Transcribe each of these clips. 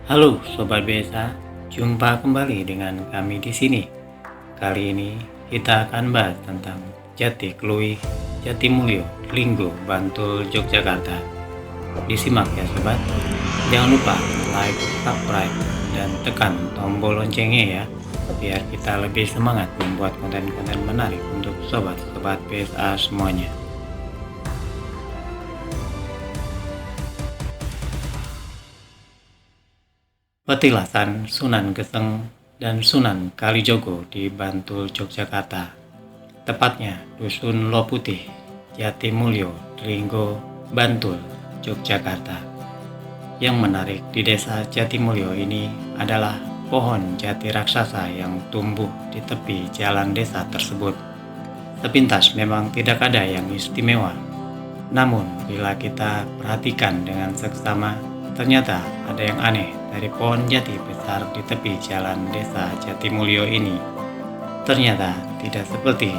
Halo Sobat BSA, jumpa kembali dengan kami di sini. Kali ini kita akan bahas tentang Jati Kluih, Jatimulyo, Linggo, Bantul, Yogyakarta. Disimak ya Sobat. Jangan lupa like, subscribe, dan tekan tombol loncengnya ya, biar kita lebih semangat membuat konten-konten menarik untuk Sobat-Sobat BSA semuanya. Petilasan Sunan Geseng dan Sunan Kalijogo di Bantul, Yogyakarta. Tepatnya Dusun Loputih, Jatimulyo, Linggo, Bantul, Yogyakarta. Yang menarik di desa Jatimulyo ini adalah pohon jati raksasa yang tumbuh di tepi jalan desa tersebut. Sepintas memang tidak ada yang istimewa. Namun bila kita perhatikan dengan seksama, ternyata ada yang aneh dari pohon jati besar di tepi jalan desa Jatimulyo ini. Ternyata tidak seperti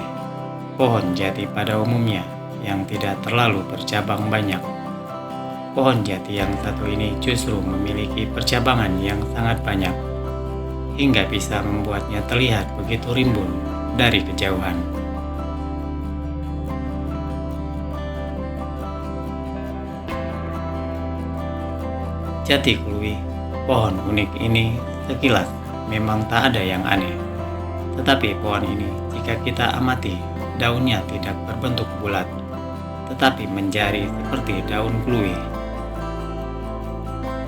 pohon jati pada umumnya yang tidak terlalu bercabang banyak. Pohon jati yang satu ini justru memiliki percabangan yang sangat banyak, hingga bisa membuatnya terlihat begitu rimbun dari kejauhan. Jati Kluih, pohon unik ini sekilas memang tak ada yang aneh. Tetapi pohon ini jika kita amati, daunnya tidak berbentuk bulat, tetapi menjari seperti daun kluih.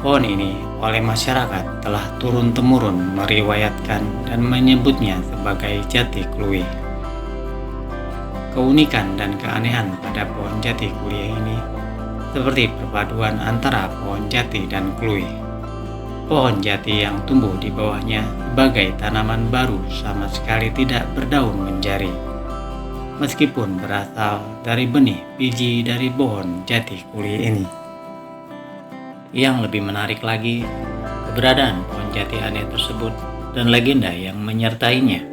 Pohon ini oleh masyarakat telah turun-temurun meriwayatkan dan menyebutnya sebagai Jati Kluih. Keunikan dan keanehan pada pohon Jati Kluih ini seperti perpaduan antara pohon jati dan kluih. Pohon jati yang tumbuh di bawahnya sebagai tanaman baru sama sekali tidak berdaun menjari, meskipun berasal dari benih biji dari pohon jati kluih ini. Yang lebih menarik lagi, keberadaan pohon jati aneh tersebut dan legenda yang menyertainya.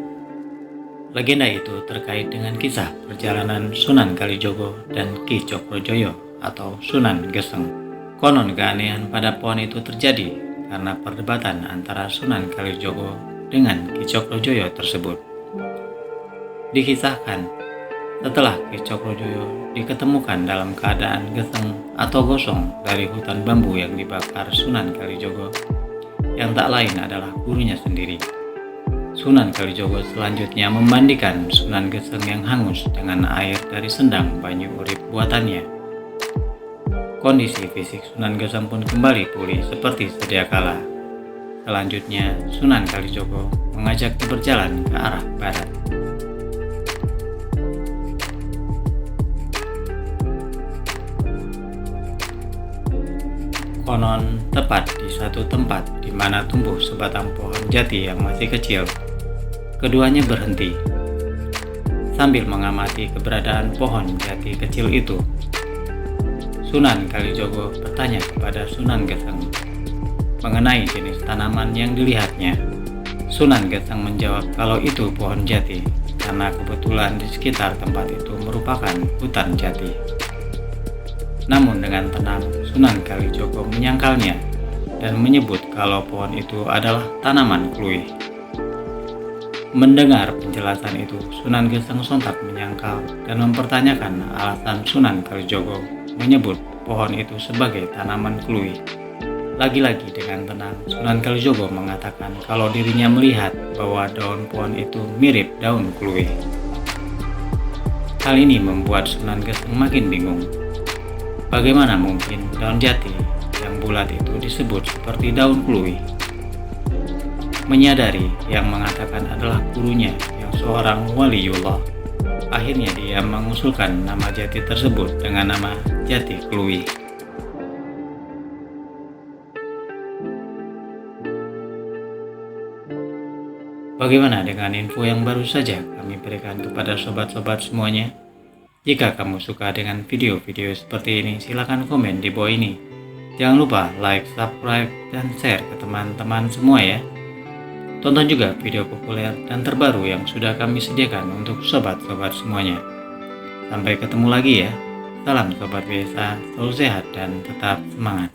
Legenda itu terkait dengan kisah perjalanan Sunan Kalijogo dan Ki Cokrojoyo atau Sunan Geseng. Konon keanehan pada pohon itu terjadi karena perdebatan antara Sunan Kalijogo dengan Ki Cokrojoyo tersebut. Dikisahkan, setelah Ki Cokrojoyo diketemukan dalam keadaan geseng atau gosong dari hutan bambu yang dibakar Sunan Kalijogo, yang tak lain adalah gurunya sendiri. Sunan Kalijogo selanjutnya memandikan Sunan Geseng yang hangus dengan air dari sendang banyu urip buatannya. Kondisi fisik Sunan Geseng pun kembali pulih seperti sedia kala. Selanjutnya, Sunan Kalijogo mengajaknya berjalan ke arah barat. Konon tepat di satu tempat di mana tumbuh sebatang pohon jati yang masih kecil, keduanya berhenti. Sambil mengamati keberadaan pohon jati kecil itu, Sunan Kalijogo bertanya kepada Sunan Geseng mengenai jenis tanaman yang dilihatnya. Sunan Geseng menjawab kalau itu pohon jati, karena kebetulan di sekitar tempat itu merupakan hutan jati. Namun dengan tenang, Sunan Kalijogo menyangkalnya dan menyebut kalau pohon itu adalah tanaman kluih. Mendengar penjelasan itu, Sunan Geseng sontak menyangkal dan mempertanyakan alasan Sunan Kalijogo menyebut pohon itu sebagai tanaman kluih. Lagi-lagi dengan tenang, Sunan Kalijogo mengatakan kalau dirinya melihat bahwa daun pohon itu mirip daun kluih. Hal ini membuat Sunan Geseng makin bingung. Bagaimana mungkin daun jati yang bulat itu disebut seperti daun kluih? Menyadari yang mengatakan adalah gurunya yang seorang waliullah, akhirnya dia mengusulkan nama jati tersebut dengan nama Jati Kluih. Bagaimana dengan info yang baru saja kami berikan kepada sobat-sobat semuanya? Jika kamu suka dengan video-video seperti ini, silakan komen di bawah ini. Jangan lupa like, subscribe, dan share ke teman-teman semua ya. Tonton juga video populer dan terbaru yang sudah kami sediakan untuk sobat-sobat semuanya. Sampai ketemu lagi ya. Salam Sobat BSA, selalu sehat dan tetap semangat.